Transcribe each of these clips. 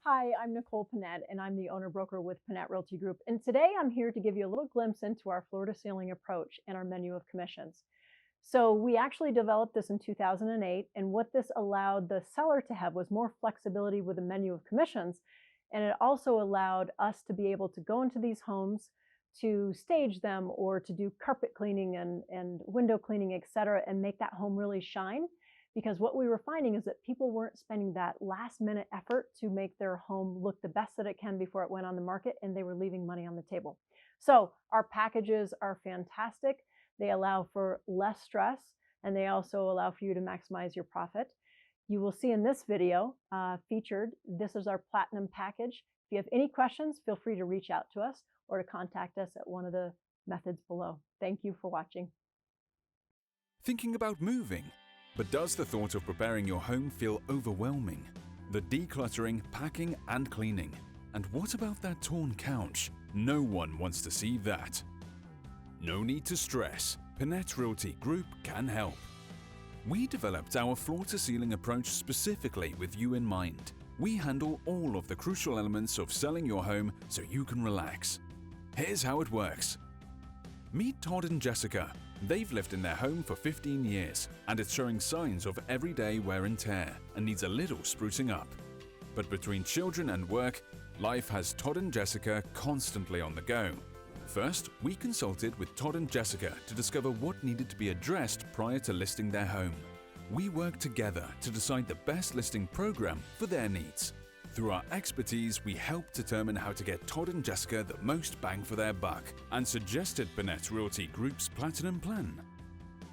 Hi, I'm Nicole Pinette, and I'm the owner-broker with Pinette Realty Group. And today I'm here to give you a little glimpse into our floor-to-ceiling approach and our menu of commissions. So we actually developed this in 2008, and what this allowed the seller to have was more flexibility with a menu of commissions, and it also allowed us to be able to go into these homes to stage them or to do carpet cleaning and window cleaning, et cetera, and make that home really shine. Because what we were finding is that people weren't spending that last minute effort to make their home look the best that it can before it went on the market, and they were leaving money on the table. So our packages are fantastic. They allow for less stress, and they also allow for you to maximize your profit. You will see in this video featured, this is our platinum package. If you have any questions, feel free to reach out to us or to contact us at one of the methods below. Thank you for watching. Thinking about moving? But does the thought of preparing your home feel overwhelming? The decluttering, packing and cleaning. And what about that torn couch? No one wants to see that. No need to stress. Pinette Realty Group can help. We developed our floor-to-ceiling approach specifically with you in mind. We handle all of the crucial elements of selling your home so you can relax. Here's how it works. Meet Todd and Jessica. They've lived in their home for 15 years, and it's showing signs of everyday wear and tear and needs a little sprucing up. But between children and work, life has Todd and Jessica constantly on the go. First, we consulted with Todd and Jessica to discover what needed to be addressed prior to listing their home. We worked together to decide the best listing program for their needs. Through our expertise, we helped determine how to get Todd and Jessica the most bang for their buck and suggested Pinette Realty Group's Platinum Plan.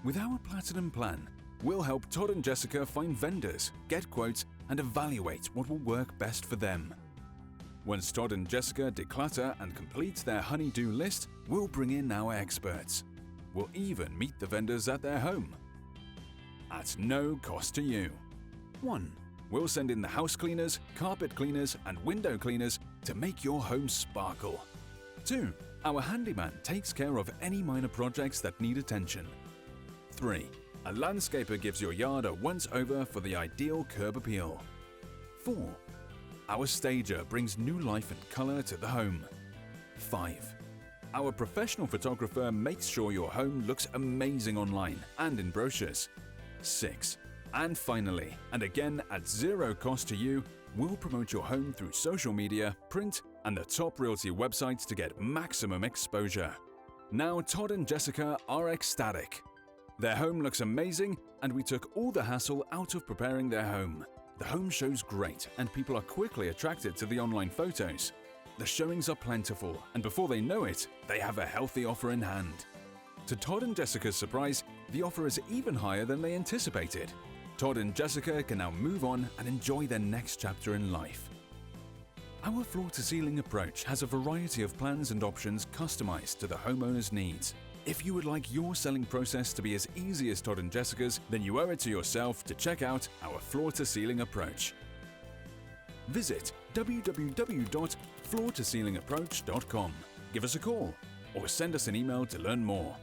With our Platinum Plan, we'll help Todd and Jessica find vendors, get quotes, and evaluate what will work best for them. Once Todd and Jessica declutter and complete their honey-do list, we'll bring in our experts. We'll even meet the vendors at their home. At no cost to you. 1. We'll send in the house cleaners, carpet cleaners, and window cleaners to make your home sparkle. 2. Our handyman takes care of any minor projects that need attention. 3. A landscaper gives your yard a once-over for the ideal curb appeal. 4. Our stager brings new life and color to the home. 5. Our professional photographer makes sure your home looks amazing online and in brochures. 6. And finally, and again at zero cost to you, we'll promote your home through social media, print, and the top realty websites to get maximum exposure. Now Todd and Jessica are ecstatic. Their home looks amazing, and we took all the hassle out of preparing their home. The home shows great, and people are quickly attracted to the online photos. The showings are plentiful, and before they know it, they have a healthy offer in hand. To Todd and Jessica's surprise, the offer is even higher than they anticipated. Todd and Jessica can now move on and enjoy their next chapter in life. Our floor-to-ceiling approach has a variety of plans and options customized to the homeowner's needs. If you would like your selling process to be as easy as Todd and Jessica's, then you owe it to yourself to check out our floor-to-ceiling approach. Visit www.floortoceilingapproach.com, give us a call, or send us an email to learn more.